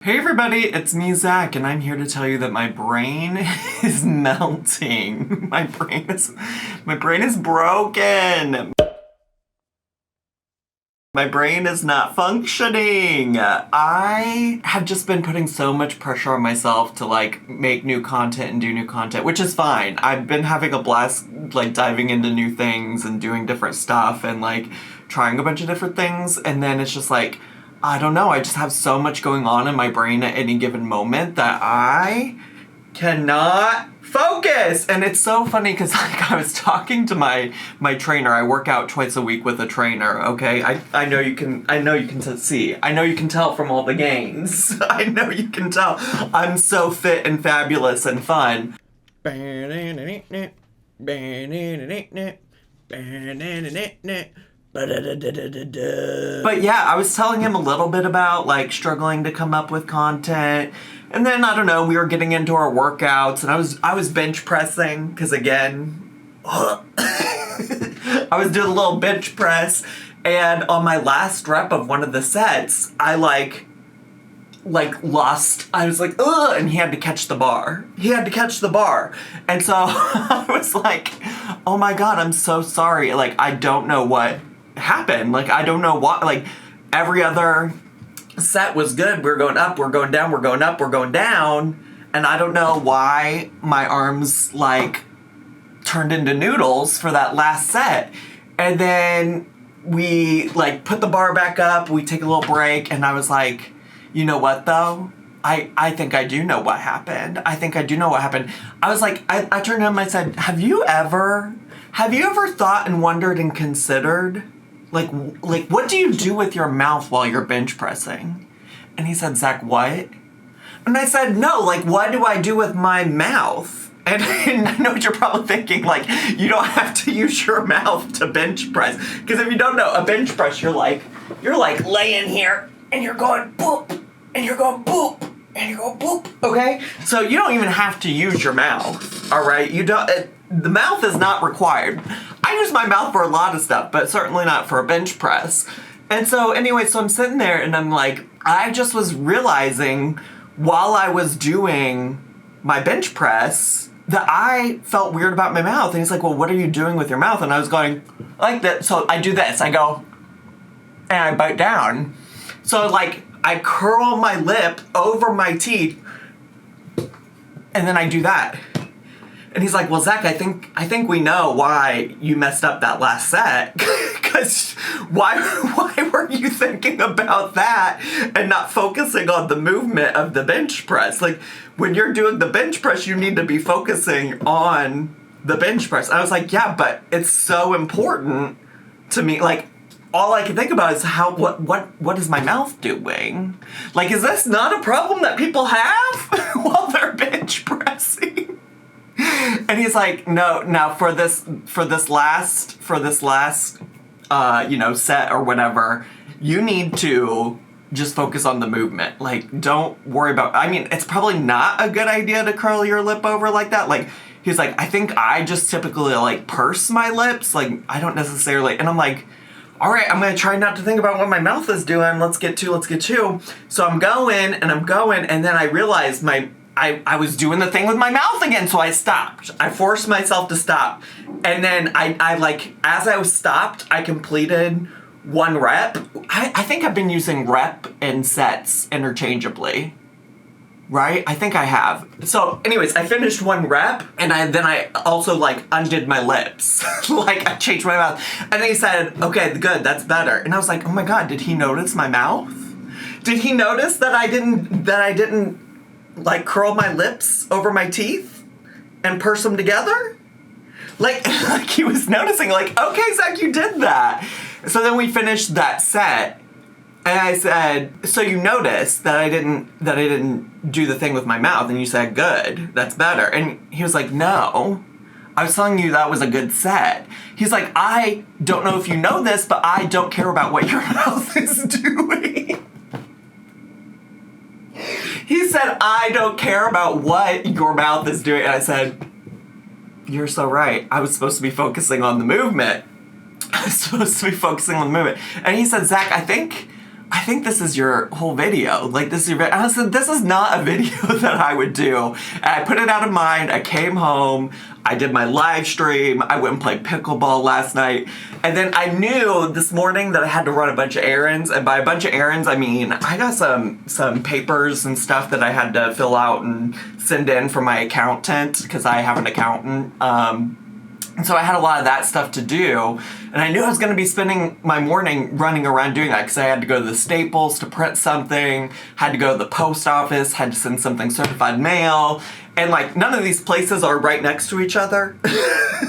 Hey everybody, it's me, Zach, and I'm here to tell you that my brain is melting. My brain is broken. My brain is not functioning. I have just been putting so much pressure on myself to make new content and do new content, which is fine. I've been having a blast diving into new things and doing different stuff and trying a bunch of different things, and then it's just I don't know, I just have so much going on in my brain at any given moment that I cannot focus. And it's so funny because I was talking to my trainer. I work out twice a week with a trainer, okay? I know you can see. I know you can tell from all the gains. I know you can tell. I'm so fit and fabulous and fun. But yeah, I was telling him a little bit about struggling to come up with content, and then I don't know, we were getting into our workouts, and I was bench pressing because again, I was doing a little bench press, and on my last rep of one of the sets, I lost. I was ugh, and he had to catch the bar. And so I was oh my God, I'm so sorry. I don't know what happened. I don't know what, every other set was good. We're going up, we're going down, we're going up, we're going down. And I don't know why my arms turned into noodles for that last set. And then we put the bar back up, we take a little break, and I was you know what though? I think I do know what happened. I was I turned to him and I said, have you ever thought and wondered and considered what do you do with your mouth while you're bench pressing? And he said, Zach, what? And I said, no, what do I do with my mouth? And I know what you're probably thinking, you don't have to use your mouth to bench press. Because if you don't know, a bench press, you're laying here and you're going boop, and you're going boop, and you go boop, okay? So you don't even have to use your mouth, all right? The mouth is not required. I use my mouth for a lot of stuff, but certainly not for a bench press. And so anyway, so I'm sitting there and I'm I just was realizing while I was doing my bench press that I felt weird about my mouth. And he's well, what are you doing with your mouth? And I was going like that. So I do this, I go, and I bite down. So I curl my lip over my teeth, and then I do that. And he's well, Zach, I think we know why you messed up that last set. Because why were you thinking about that and not focusing on the movement of the bench press? When you're doing the bench press, you need to be focusing on the bench press. And I was yeah, but it's so important to me. All I can think about is what is my mouth doing? Is this not a problem that people have while they're bench pressing? And he's no, now for this last set or whatever, you need to just focus on the movement. Don't worry about, it's probably not a good idea to curl your lip over like that. He's I think I just typically purse my lips. I don't necessarily, and I'm all right, I'm going to try not to think about what my mouth is doing. Let's get to. So I'm going, and then I realized I was doing the thing with my mouth again, so I stopped. I forced myself to stop. And then I as I was stopped, I completed one rep. I think I've been using rep and sets interchangeably. Right? I think I have. So anyways, I finished one rep, and then I also undid my lips. I changed my mouth. And then he said, okay, good, that's better. And I was oh my God, did he notice my mouth? Did he notice that I didn't curl my lips over my teeth and purse them together? He was noticing, okay, Zach, you did that. So then we finished that set. And I said, so you noticed that I didn't do the thing with my mouth, and you said, good, that's better. And he was no, I was telling you that was a good set. He's I don't know if you know this, but I don't care about what your mouth is doing. He said, I don't care about what your mouth is doing. And I said, you're so right. I was supposed to be focusing on the movement. And he said, Zach, I think I think this is your whole video. Like, this is your I said, this is not a video that I would do. And I put it out of mind. I came home. I did my live stream. I went and played pickleball last night. And then I knew this morning that I had to run a bunch of errands. And by a bunch of errands, I mean, I got some papers and stuff that I had to fill out and send in for my accountant, because I have an accountant. And so I had a lot of that stuff to do, and I knew I was going to be spending my morning running around doing that, because I had to go to the Staples to print something, had to go to the post office, had to send something certified mail, and like none of these places are right next to each other.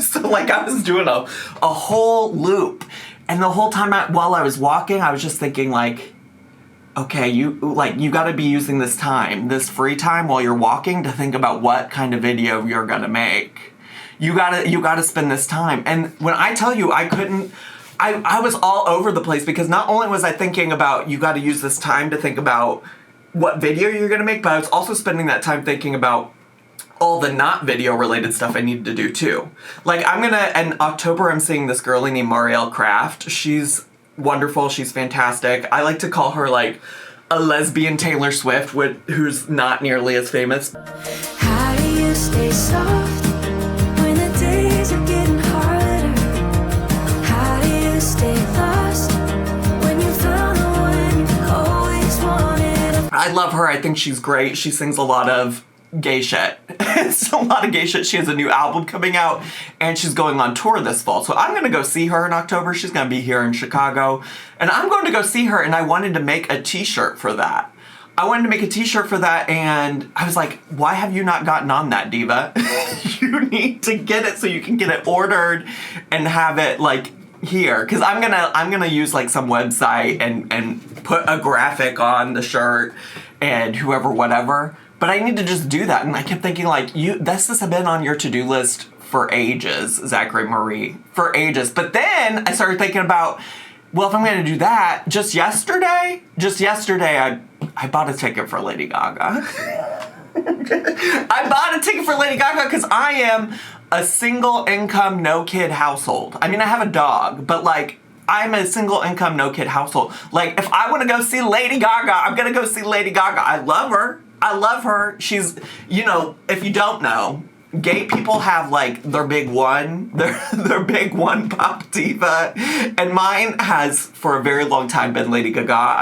So like I was doing a whole loop, and the whole time while I was walking, I was just thinking like, okay, you got to be using this time, this free time while you're walking, to think about what kind of video you're going to make. You gotta spend this time. And when I tell you I was all over the place, because not only was I thinking about you gotta use this time to think about what video you're gonna make, but I was also spending that time thinking about all the not video related stuff I needed to do too. Like in October I'm seeing this girlie named Marielle Craft. She's wonderful, she's fantastic. I like to call her like a lesbian Taylor Swift who's not nearly as famous. How do you stay soft? Days are getting harder. How do you stay lost when you found the one you always wanted? I love her. I think she's great. She sings a lot of gay shit. It's a lot of gay shit. She has a new album coming out, and she's going on tour this fall. So I'm going to go see her in October. She's going to be here in Chicago, and I'm going to go see her, and I wanted to make a t-shirt for that. And I was like, why have you not gotten on that, diva? You need to get it so you can get it ordered and have it like here. Because I'm gonna use like some website and put a graphic on the shirt and whatever. But I need to just do that. And I kept thinking like, this has been on your to-do list for ages, Zachary Marie, for ages. But then I started thinking about, well, if I'm going to do that, just yesterday, I bought a ticket for Lady Gaga. I bought a ticket for Lady Gaga because I am a single income, no kid household. I mean, I have a dog, but like, I'm a single income, no kid household. Like, if I want to go see Lady Gaga, I'm going to go see Lady Gaga. I love her. She's, if you don't know, gay people have like their big one, their big one pop diva, and mine has for a very long time been Lady Gaga.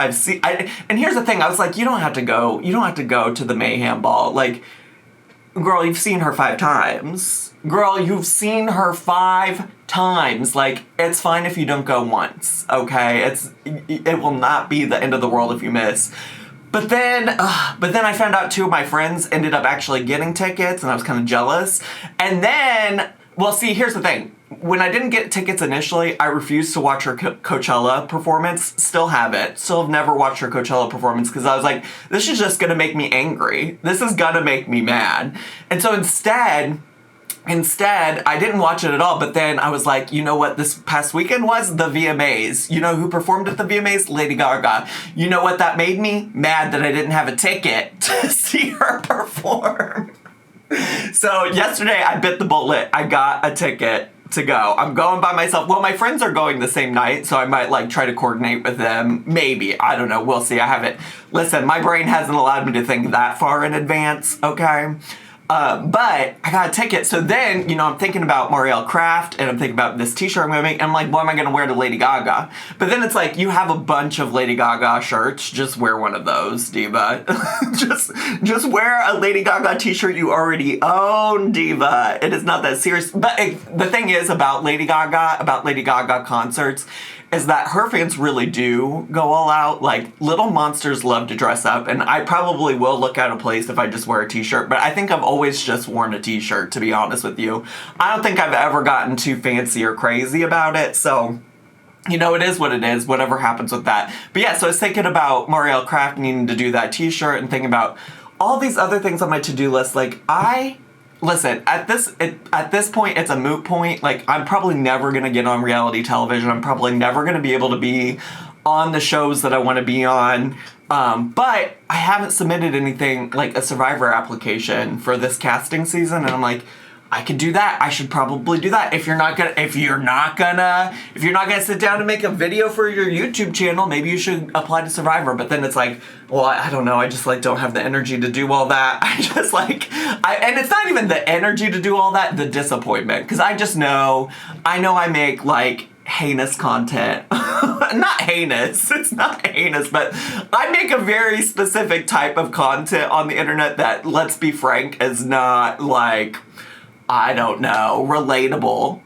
And here's the thing, I was like, you don't have to go to the Mayhem Ball. Like, girl, you've seen her 5 times. Like, it's fine if you don't go once, okay? It will not be the end of the world if you miss. But then I found out 2 of my friends ended up actually getting tickets, and I was kind of jealous. And then, well, see, here's the thing. When I didn't get tickets initially, I refused to watch her Coachella performance. Still haven't. Still have never watched her Coachella performance, because I was like, this is just going to make me angry. This is going to make me mad. And so instead, I didn't watch it at all, but then I was like, you know what this past weekend was? The VMAs. You know who performed at the VMAs? Lady Gaga. You know what that made me? Mad that I didn't have a ticket to see her perform. So yesterday I bit the bullet. I got a ticket to go. I'm going by myself. Well, my friends are going the same night, so I might like try to coordinate with them. Maybe. I don't know. We'll see. I haven't. Listen, my brain hasn't allowed me to think that far in advance, okay? But I got a ticket. So then, I'm thinking about Marielle Craft, and I'm thinking about this t-shirt I'm going to make, and I'm like, what am I going to wear to Lady Gaga? But then it's like, you have a bunch of Lady Gaga shirts. Just wear one of those, diva. just wear a Lady Gaga t-shirt you already own, diva. It is not that serious. But the thing is about Lady Gaga concerts, is that her fans really do go all out. Like, little monsters love to dress up, and I probably will look out of place if I just wear a t-shirt, but I think I've always just worn a t-shirt, to be honest with you. I don't think I've ever gotten too fancy or crazy about it, so, it is what it is, whatever happens with that. But yeah, so I was thinking about Marielle Craft needing to do that t-shirt, and thinking about all these other things on my to-do list. Like, listen, at this point, it's a moot point. Like, I'm probably never going to get on reality television. I'm probably never going to be able to be on the shows that I want to be on. But I haven't submitted anything, like a Survivor application for this casting season. And I'm like, I could do that. I should probably do that. If you're not gonna sit down and make a video for your YouTube channel, maybe you should apply to Survivor. But then it's like, well, I don't know. I just like don't have the energy to do all that. And it's not even the energy to do all that, the disappointment. Because I know I make like heinous content. Not heinous, it's not heinous, but I make a very specific type of content on the internet that, let's be frank, is not like, I don't know, relatable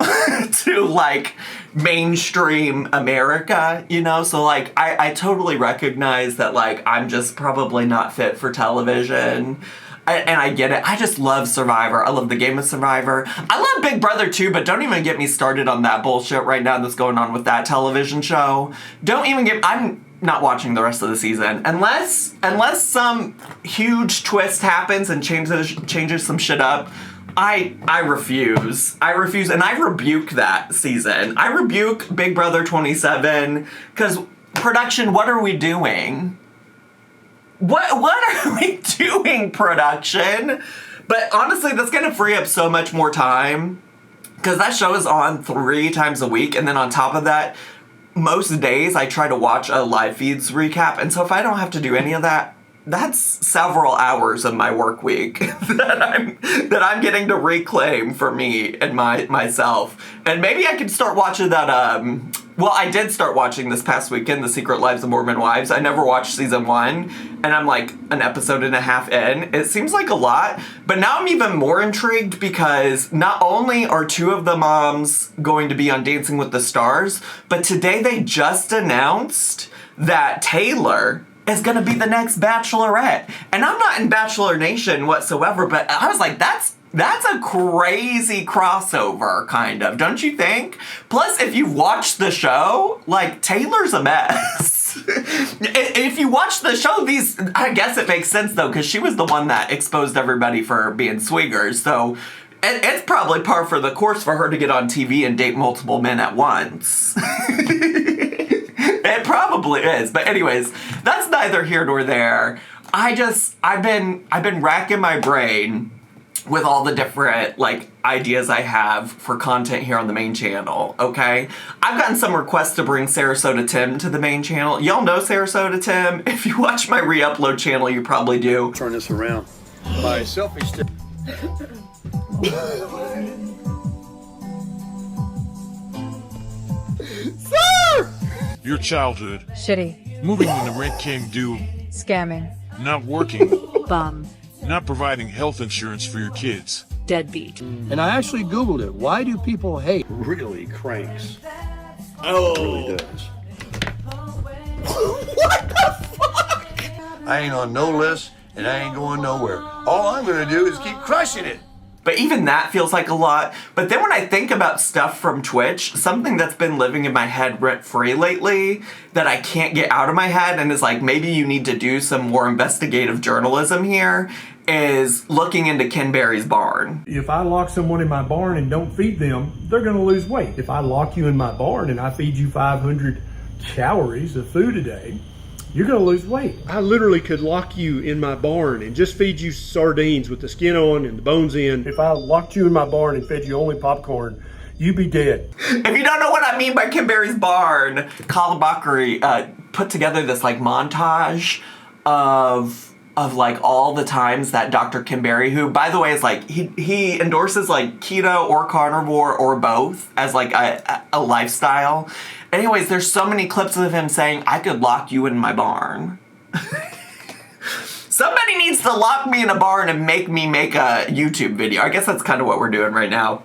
to like mainstream America, you know? So like, I totally recognize that like, I'm just probably not fit for television. And I get it. I just love Survivor. I love the game of Survivor. I love Big Brother too, but don't even get me started on that bullshit right now that's going on with that television show. I'm not watching the rest of the season. Unless some huge twist happens and changes some shit up, I refuse. I refuse, and I rebuke that season. I rebuke Big Brother 27, because production, what are we doing? What are we doing, production? But honestly, that's gonna free up so much more time, because that show is on 3 times a week, and then on top of that, most days I try to watch a live feeds recap, and so if I don't have to do any of that, that's several hours of my work week that I'm getting to reclaim for me and myself. And maybe I can start watching that, well, I did start watching this past weekend, The Secret Lives of Mormon Wives. I never watched season 1, and I'm like an episode and a half in. It seems like a lot, but now I'm even more intrigued, because not only are 2 of the moms going to be on Dancing with the Stars, but today they just announced that Taylor is gonna be the next Bachelorette. And I'm not in Bachelor Nation whatsoever, but I was like, that's a crazy crossover, kind of, don't you think? Plus, if you've watched the show, like, Taylor's a mess. If you watch the show, I guess it makes sense, though, because she was the one that exposed everybody for being swingers, so it's probably par for the course for her to get on TV and date multiple men at once. It probably is. But anyways, that's neither here nor there. I've been racking my brain with all the different, like, ideas I have for content here on the main channel, okay? I've gotten some requests to bring Sarasota Tim to the main channel. Y'all know Sarasota Tim. If you watch my re-upload channel, you probably do. Turn this around. My selfie stick. Sir! Your childhood. Shitty. Moving when the rent came due. Scamming. Not working. Bum. Not providing health insurance for your kids. Deadbeat. And I actually Googled it. Why do people hate? Really cranks. Oh. It really does. What the fuck? I ain't on no list, and I ain't going nowhere. All I'm gonna do is keep crushing it. But even that feels like a lot. But then when I think about stuff from Twitch, something that's been living in my head rent-free lately that I can't get out of my head and is like, maybe you need to do some more investigative journalism here, is looking into Ken Berry's barn. If I lock someone in my barn and don't feed them, they're going to lose weight. If I lock you in my barn and I feed you 500 calories of food a day, you're going to lose weight. I literally could lock you in my barn and just feed you sardines with the skin on and the bones in. If I locked you in my barn and fed you only popcorn, you'd be dead. If you don't know what I mean by Ken Berry's barn, Colin Bakary put together this like montage of like all the times that Dr. Kim Berry, who by the way is like, he endorses like keto or carnivore or both as like a lifestyle. Anyways, there's so many clips of him saying, I could lock you in my barn. Somebody needs to lock me in a barn and make me make a YouTube video. I guess that's kind of what we're doing right now.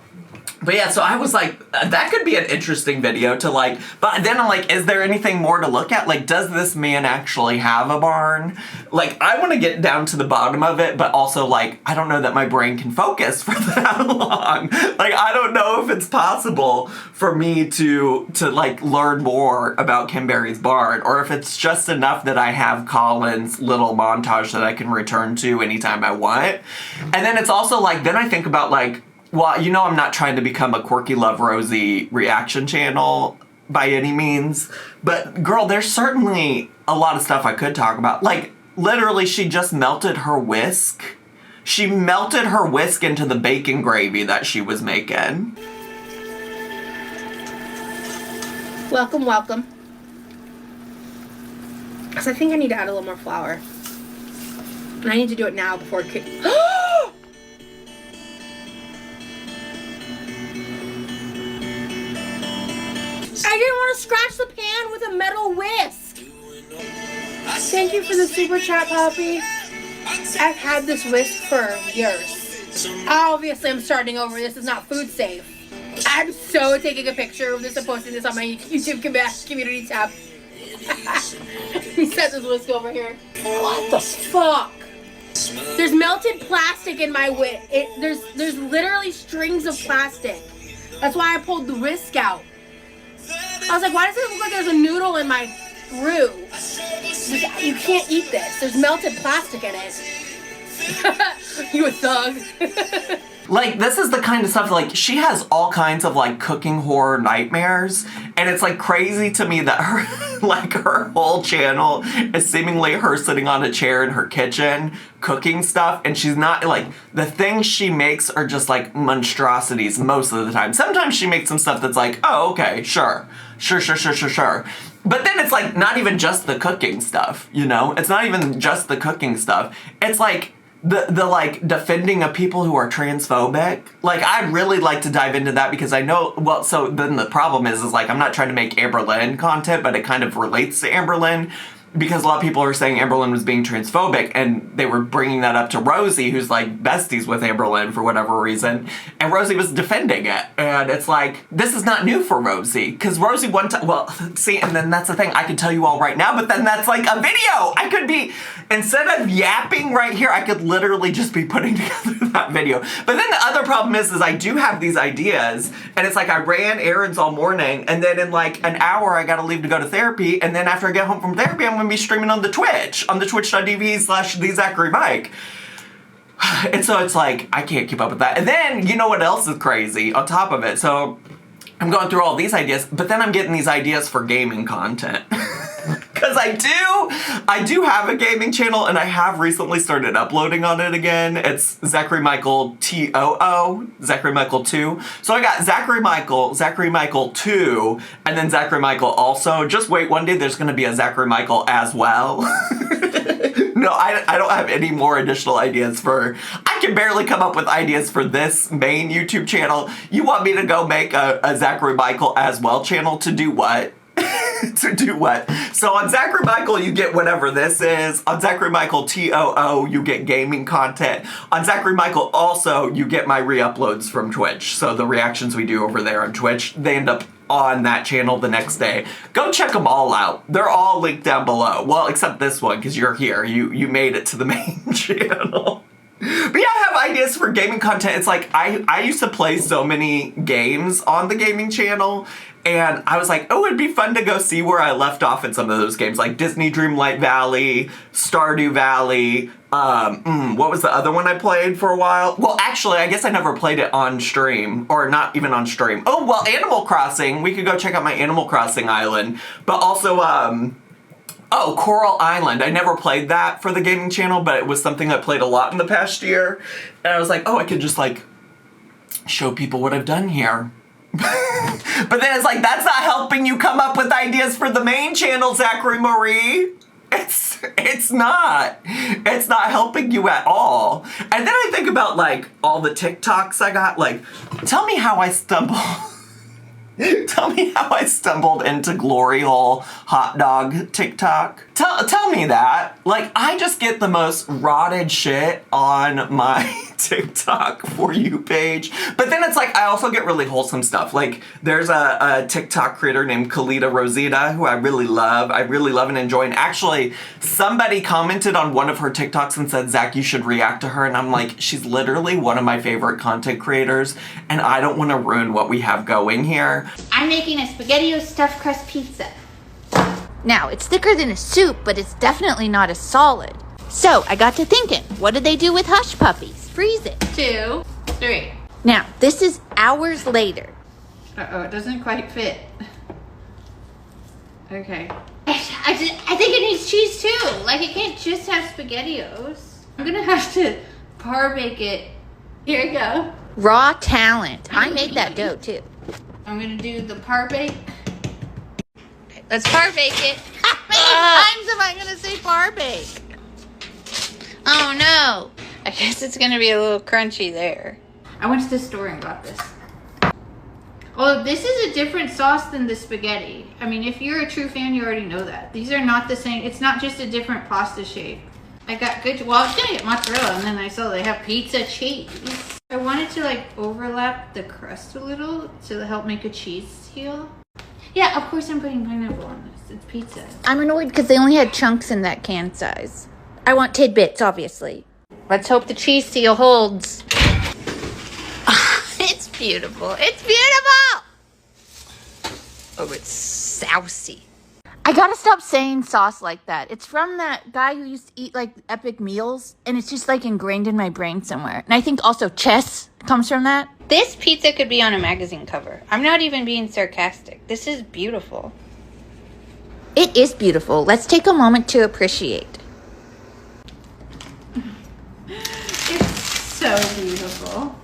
But yeah, so I was like, that could be an interesting video to like, but then I'm like, is there anything more to look at? Like, does this man actually have a barn? Like, I want to get down to the bottom of it, but also like, I don't know that my brain can focus for that long. Like, I don't know if it's possible for me to like learn more about Kim Berry's barn, or if it's just enough that I have Colin's little montage that I can return to anytime I want. And then it's also like, then I think about like, well, you know, I'm not trying to become a Quirky Love Rosie reaction channel by any means, but girl, there's certainly a lot of stuff I could talk about. Like, literally, she just melted her whisk. She melted her whisk into the bacon gravy that she was making. Welcome, welcome. So I think I need to add a little more flour. And I need to do it now before it cooks. I didn't want to scratch the pan with a metal whisk. Thank you for the super chat, Poppy. I've had this whisk for years. Obviously, I'm starting over. This is not food safe. I'm so taking a picture of this and posting this on my YouTube community tab. He set this whisk over here. What the fuck? There's melted plastic in my whisk. There's literally strings of plastic. That's why I pulled the whisk out. I was like, why does it look like there's a noodle in my roux? You can't eat this. There's melted plastic in it. You a thug. Like, this is the kind of stuff, like, she has all kinds of, like, cooking horror nightmares, and it's, like, crazy to me that her, like, her whole channel is seemingly her sitting on a chair in her kitchen, cooking stuff, and she's not, like, the things she makes are just, like, monstrosities most of the time. Sometimes she makes some stuff that's like, oh, okay, sure. But then it's, like, not even just the cooking stuff, you know? It's not even just the cooking stuff. It's, like, the like defending of people who are transphobic. Like, I'd really like to dive into that because I know, well, so then the problem is like, I'm not trying to make Amberlynn content, but it kind of relates to Amberlynn because a lot of people are saying Amberlynn was being transphobic, and they were bringing that up to Rosie, who's like besties with Amberlynn for whatever reason, and Rosie was defending it. And it's like, this is not new for Rosie, because Rosie one time, well, see, and then that's the thing, I could tell you all right now, but then that's like a video. I could be, instead of yapping right here, I could literally just be putting together that video. But then the other problem is I do have these ideas, and it's like I ran errands all morning, and then in like an hour I gotta leave to go to therapy, and then after I get home from therapy, I'm gonna be streaming on the twitch.tv/thezacharymike. And so it's like, I can't keep up with that. And then, you know what else is crazy on top of it? So I'm going through all these ideas, but then I'm getting these ideas for gaming content. Because I do have a gaming channel, and I have recently started uploading on it again. It's Zachary Michael TOO, Zachary Michael 2. So I got Zachary Michael 2, and then Zachary Michael also. Just wait, one day there's going to be a Zachary Michael as well. No, I don't have any more additional ideas for... I can barely come up with ideas for this main YouTube channel. You want me to go make a Zachary Michael as well channel to do what? To do what? So on Zachary Michael, you get whatever this is. On Zachary Michael TOO, you get gaming content. On Zachary Michael also, you get my re-uploads from Twitch. So the reactions we do over there on Twitch, they end up on that channel the next day. Go check them all out. They're all linked down below. Well, except this one, because you're here. You made it to the main channel. But yeah, I have ideas for gaming content. It's like, I used to play so many games on the gaming channel, and I was like, oh, it'd be fun to go see where I left off in some of those games, like Disney Dreamlight Valley, Stardew Valley, what was the other one I played for a while? Well, actually, I guess I never played it on stream, or not even on stream. Oh, well, Animal Crossing. We could go check out my Animal Crossing island, but also, oh, Coral Island. I never played that for the gaming channel, but it was something I played a lot in the past year. And I was like, oh, I could just, like, show people what I've done here. But then it's like, that's not helping you come up with ideas for the main channel, Zachary Marie. It's not. It's not helping you at all. And then I think about, like, all the TikToks I got. Like, tell me how I stumbled... Tell me how I stumbled into Glory Hole hot dog TikTok. Tell me that. Like, I just get the most rotted shit on my TikTok For You page. But then it's like, I also get really wholesome stuff. Like, there's a TikTok creator named Rosita, who I really love. I really love and enjoy. And actually, somebody commented on one of her TikToks and said, Zach, you should react to her. And I'm like, she's literally one of my favorite content creators, and I don't want to ruin what we have going here. I'm making a SpaghettiOs stuffed crust pizza. Now, it's thicker than a soup, but it's definitely not a solid. So, I got to thinking, what do they do with hush puppies? Freeze it. 2, 3. Now, this is hours later. Uh-oh, it doesn't quite fit. Okay. I think it needs cheese too. Like, it can't just have SpaghettiOs. I'm gonna have to par bake it. Here you go. Raw talent. I made that dough too. I'm gonna do the par bake. Okay, let's par bake it. How many times am I gonna say par bake? Oh no. I guess it's gonna be a little crunchy there. I went to the store and got this. Oh, this is a different sauce than the spaghetti. I mean, if you're a true fan, you already know that. These are not the same. It's not just a different pasta shape. I got good, well, I was gonna get mozzarella, and then I saw they have pizza cheese. I wanted to like overlap the crust a little to help make a cheese seal. Yeah, of course I'm putting pineapple on this. It's pizza. I'm annoyed because they only had chunks in that can size. I want tidbits, obviously. Let's hope the cheese seal holds. It's beautiful. It's beautiful! Oh, it's sousy. I gotta stop saying sauce like that. It's from that guy who used to eat like epic meals, and it's just like ingrained in my brain somewhere. And I think also chess comes from that. This pizza could be on a magazine cover. I'm not even being sarcastic. This is beautiful. It is beautiful. Let's take a moment to appreciate. It's so beautiful.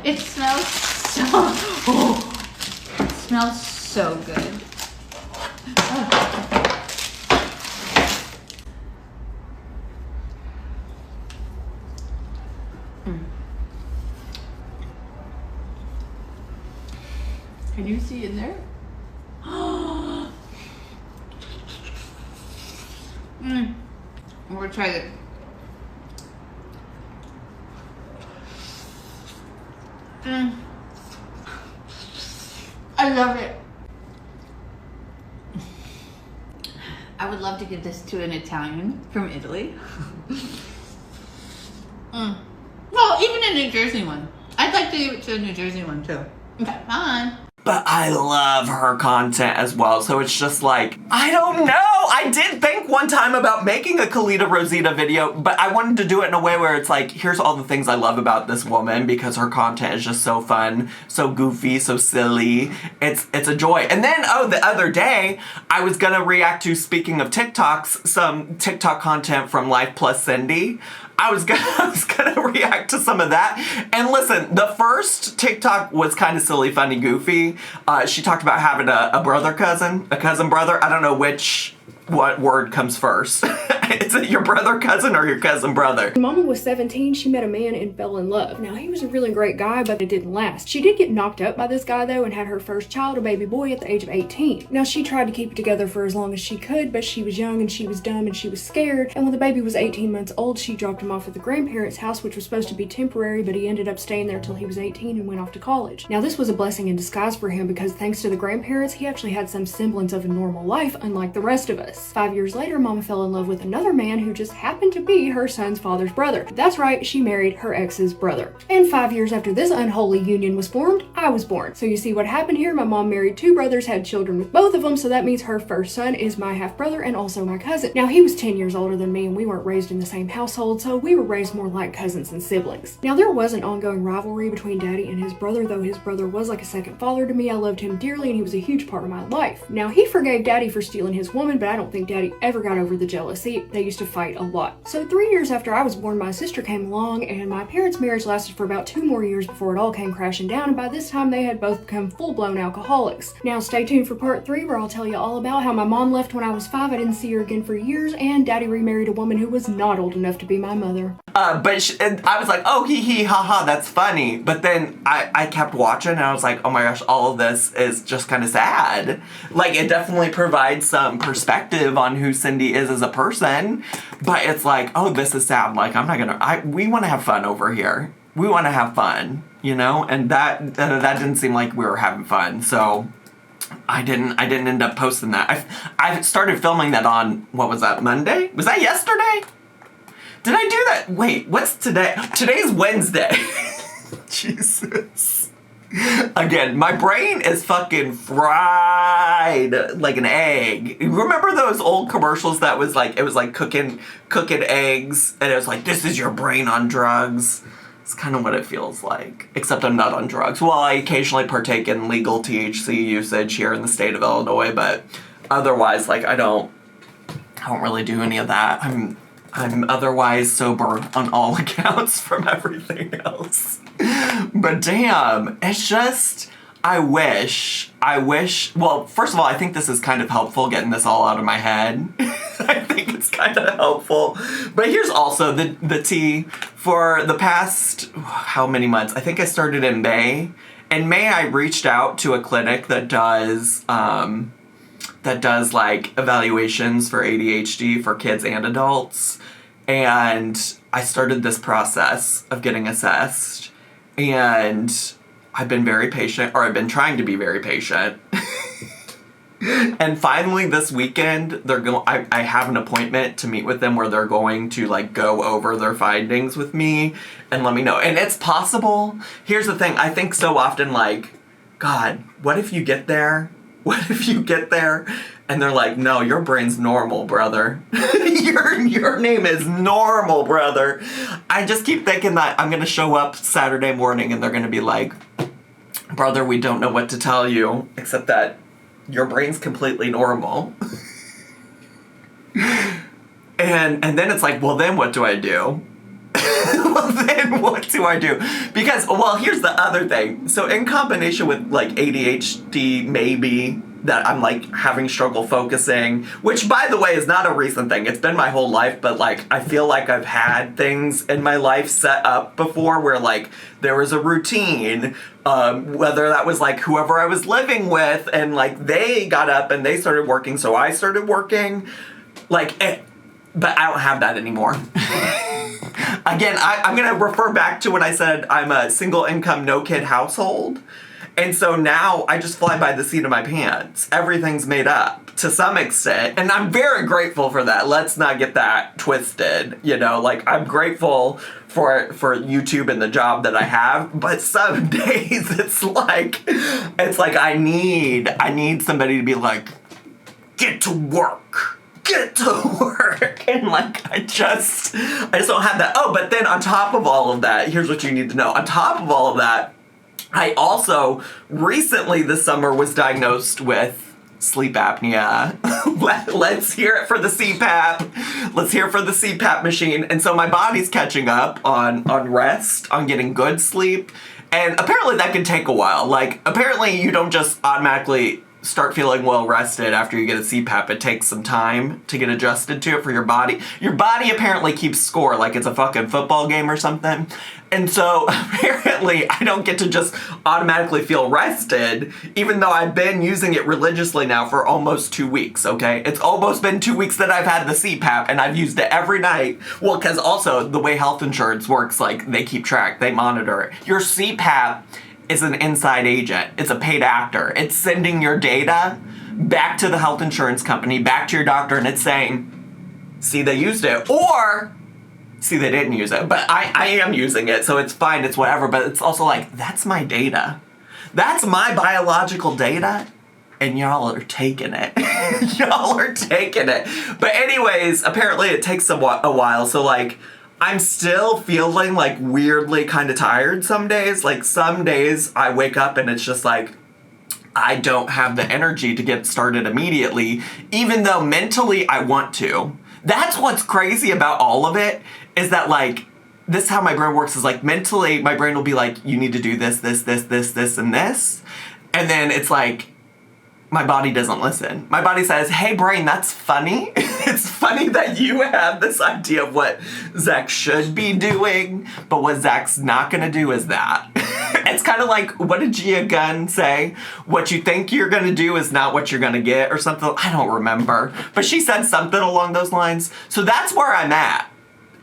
It smells so... Oh, it smells so good. Can you see in there? I'm gonna try it. I love it. I would love to give this to an Italian from Italy. Well, even a New Jersey one. I'd like to give it to a New Jersey one too. Okay, fine. But I love her content as well, so it's just like, I don't know. I did think one time about making a Kalita Rosita video, but I wanted to do it in a way where it's like, here's all the things I love about this woman because her content is just so fun, so goofy, so silly. It's a joy. And then, the other day, I was gonna react to, speaking of TikToks, some TikTok content from Life Plus Cindy. I was gonna react to some of that. And listen, the first TikTok was kind of silly, funny, goofy. She talked about having a cousin brother. I don't know what word comes first. Is it your brother cousin or your cousin brother? When Mama was 17, she met a man and fell in love. Now, he was a really great guy, but it didn't last. She did get knocked up by this guy, though, and had her first child, a baby boy, at the age of 18. Now, she tried to keep it together for as long as she could, but she was young and she was dumb and she was scared. And when the baby was 18 months old, she dropped him off at the grandparents' house, which was supposed to be temporary, but he ended up staying there till he was 18 and went off to college. Now, this was a blessing in disguise for him because thanks to the grandparents, he actually had some semblance of a normal life, unlike the rest of us. 5 years later, Mama fell in love with another man who just happened to be her son's father's brother. That's right, she married her ex's brother. And 5 years after this unholy union was formed, I was born. So you see what happened here? My mom married two brothers, had children with both of them, so that means her first son is my half-brother and also my cousin. Now, he was 10 years older than me and we weren't raised in the same household, so we were raised more like cousins and siblings. Now, there was an ongoing rivalry between Daddy and his brother, though his brother was like a second father to me. I loved him dearly and he was a huge part of my life. Now, he forgave Daddy for stealing his woman, but I don't think Daddy ever got over the jealousy. They used to fight a lot. So 3 years after I was born, my sister came along and my parents' marriage lasted for about 2 more years before it all came crashing down, and by this time they had both become full-blown alcoholics. Now stay tuned for part 3 where I'll tell you all about how my mom left when I was 5, I didn't see her again for years, and Daddy remarried a woman who was not old enough to be my mother. And I was like, oh, hee hee, haha, that's funny. But then I kept watching and I was like, oh my gosh, all of this is just kind of sad. Like, it definitely provides some perspective on who Cindy is as a person, but it's like, oh, this is sad. Like, we want to have fun over here. We want to have fun, you know? And that didn't seem like we were having fun, so I didn't end up posting that. I started filming that on, what was that, Monday? Was that yesterday? Did I do that? Wait, what's today? Today's Wednesday. Jesus. Again, my brain is fucking fried like an egg. Remember those old commercials that was like, it was like cooking eggs, and it was like, this is your brain on drugs. It's kind of what it feels like, except I'm not on drugs. Well, I occasionally partake in legal THC usage here in the state of Illinois, but otherwise, like, I don't really do any of that. I'm otherwise sober on all accounts from everything else. But damn, it's just, I wish, well, first of all, I think this is kind of helpful getting this all out of my head. I think it's kind of helpful. But here's also the tea. For the past, how many months? I think I started in May. In May, I reached out to a clinic that does like evaluations for ADHD for kids and adults. And I started this process of getting assessed. And I've been very patient, or I've been trying to be very patient. And finally this weekend, I have an appointment to meet with them where they're going to like go over their findings with me and let me know. And it's possible. Here's the thing. I think so often like, God, what if you get there? What if you get there and they're like, no, your brain's normal, brother. your name is normal, brother. I just keep thinking that I'm going to show up Saturday morning and they're going to be like, brother, we don't know what to tell you except that your brain's completely normal. and then it's like, well, then what do I do? Well, then what do I do? Because, well, here's the other thing. So in combination with like ADHD, maybe, that I'm like having struggle focusing, which by the way is not a recent thing. It's been my whole life, but like I feel like I've had things in my life set up before where like there was a routine, whether that was like whoever I was living with and like they got up and they started working, so I started working. But I don't have that anymore. Again, I'm going to refer back to when I said I'm a single income, no kid household. And so now I just fly by the seat of my pants. Everything's made up to some extent. And I'm very grateful for that. Let's not get that twisted. You know, like I'm grateful for YouTube and the job that I have. But some days it's like I need somebody to be like, get to work. Get to work. And like, I just don't have that. Oh, but then on top of all of that, here's what you need to know. On top of all of that, I also recently this summer was diagnosed with sleep apnea. Let's hear it for the CPAP. Let's hear it for the CPAP machine. And so my body's catching up on rest, on getting good sleep. And apparently that can take a while. Like, apparently you don't just automatically start feeling well rested after you get a CPAP. It takes some time to get adjusted to it for your body. Your body apparently keeps score like it's a fucking football game or something. And so apparently I don't get to just automatically feel rested, even though I've been using it religiously now for almost 2 weeks, okay? It's almost been 2 weeks that I've had the CPAP and I've used it every night. Well, because also the way health insurance works, like they keep track, they monitor it. Your CPAP is an inside agent. It's a paid actor. It's sending your data back to the health insurance company, back to your doctor, and it's saying, see, they used it, or see, they didn't use it. But I am using it, so it's fine, it's whatever. But it's also like, that's my data. That's my biological data, and y'all are taking it. Y'all are taking it. But anyways, apparently it takes a while, so like, I'm still feeling like weirdly kind of tired some days. Like some days I wake up and it's just like, I don't have the energy to get started immediately, even though mentally I want to. That's what's crazy about all of it, is that like, this is how my brain works, is like mentally my brain will be like, you need to do this, and this. And then it's like, my body doesn't listen. My body says, hey brain, that's funny. It's funny that you have this idea of what Zach should be doing, but what Zach's not gonna do is that. It's kind of like, what did Gia Gunn say? What you think you're gonna do is not what you're gonna get, or something. I don't remember. But she said something along those lines. So that's where I'm at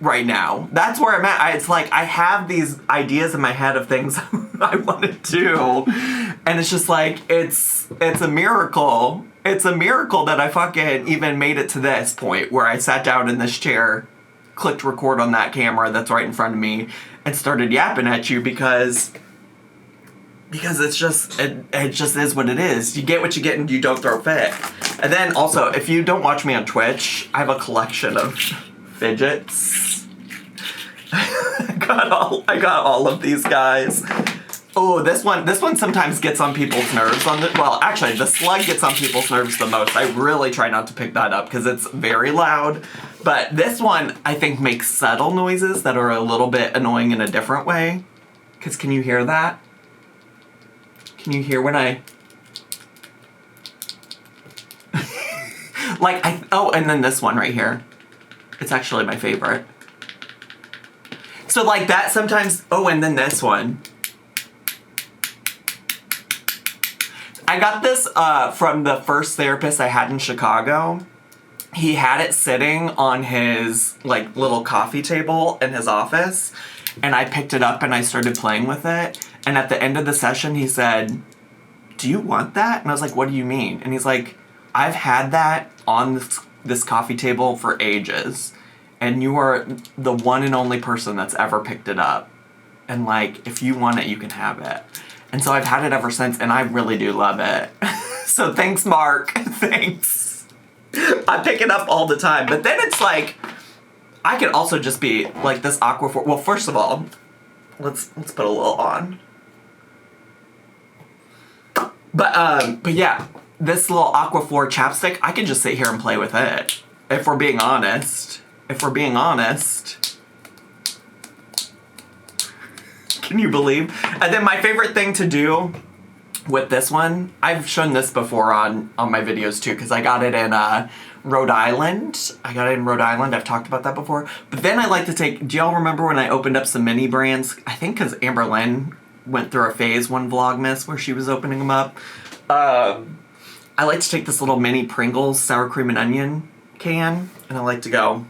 right now. That's where I'm at. It's like, I have these ideas in my head of things I want to do. And it's just like, it's a miracle. It's a miracle that I fucking even made it to this point where I sat down in this chair, clicked record on that camera that's right in front of me, and started yapping at you because it's just, it just is what it is. You get what you get and you don't throw a fit. And then also, if you don't watch me on Twitch, I have a collection of Fidgets. I got all of these guys. Oh, this one sometimes gets on people's nerves. Well, actually, the slug gets on people's nerves the most. I really try not to pick that up because it's very loud. But this one, I think, makes subtle noises that are a little bit annoying in a different way. Because can you hear that? Can you hear when I... Oh, and then this one right here. It's actually my favorite. So like that sometimes... Oh, and then this one. I got this from the first therapist I had in Chicago. He had it sitting on his like little coffee table in his office, and I picked it up and I started playing with it. And at the end of the session, he said, "Do you want that?" And I was like, "What do you mean?" And he's like, "I've had that on this coffee table for ages, and you are the one and only person that's ever picked it up. And like, if you want it, you can have it." And so I've had it ever since, and I really do love it. So thanks, Mark. Thanks. I pick it up all the time. But then it's like, I could also just be like this Aquaphor. Well, first of all, let's put a little on. But yeah, this little Aquaphor chapstick, I could just sit here and play with it. If we're being honest. Can you believe? And then my favorite thing to do with this one, I've shown this before on my videos too, because I got it in Rhode Island. I've talked about that before. But then I like to take, do y'all remember when I opened up some mini brands? I think because Amber Lynn went through a phase one Vlogmas where she was opening them up. I like to take this little mini Pringles sour cream and onion can, and I like to go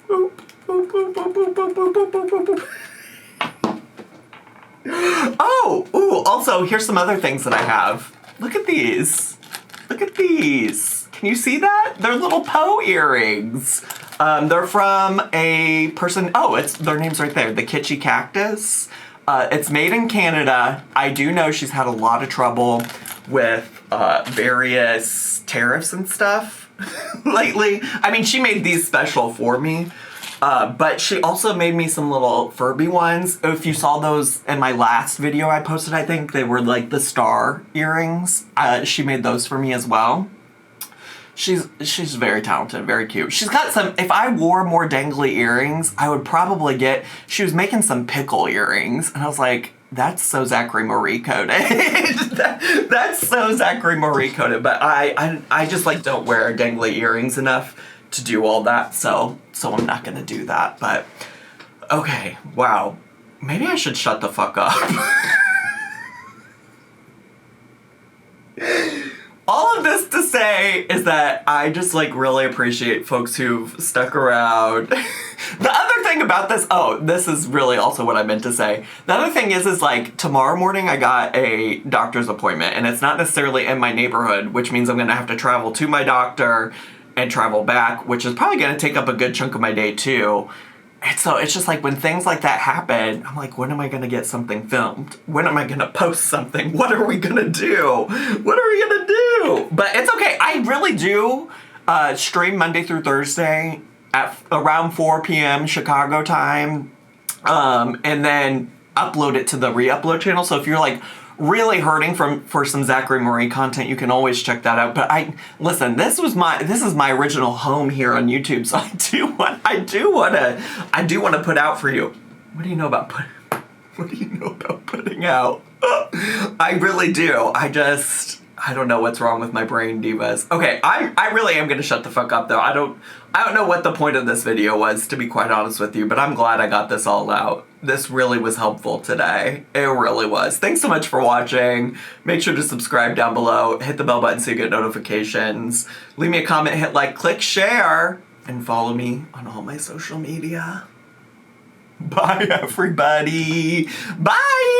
boop, boop, boop, boop, boop, boop, boop, boop, boop, boop. Oh, ooh, also, here's some other things that I have. Look at these. Can you see that? They're little Poe earrings. They're from a person, their name's right there, the Kitschy Cactus. It's made in Canada. I do know she's had a lot of trouble with various tariffs and stuff lately. I mean, she made these special for me. But she also made me some little Furby ones. If you saw those in my last video I posted, I think they were like the star earrings. She made those for me as well. She's very talented, very cute. She's got some, if I wore more dangly earrings, I would probably she was making some pickle earrings. And I was like, that's so Zachary Marie coded. That's so Zachary Marie coded. But I just like don't wear dangly earrings enough to do all that, so I'm not gonna do that. But okay, wow, maybe I should shut the fuck up. All of this to say is that I just like really appreciate folks who've stuck around. The other thing about this, this is really also what I meant to say. The other thing is like tomorrow morning I got a doctor's appointment, and it's not necessarily in my neighborhood, which means I'm gonna have to travel to my doctor and travel back, which is probably going to take up a good chunk of my day too. And so it's just like when things like that happen, I'm like, when am I going to get something filmed? When am I going to post something? What are we going to do? But it's okay. I really do stream Monday through Thursday at around 4 p.m. Chicago time, and then upload it to the re-upload channel. So if you're like really hurting for some Zachary Marie content, you can always check that out. But listen, this is my original home here on YouTube, so I do want to put out for you. What do you know about putting out? I really do. I don't know what's wrong with my brain, divas. Okay, I really am gonna shut the fuck up though. I don't know what the point of this video was, to be quite honest with you, but I'm glad I got this all out. This really was helpful today. It really was. Thanks so much for watching. Make sure to subscribe down below. Hit the bell button so you get notifications. Leave me a comment, hit like, click share, and follow me on all my social media. Bye, everybody. Bye!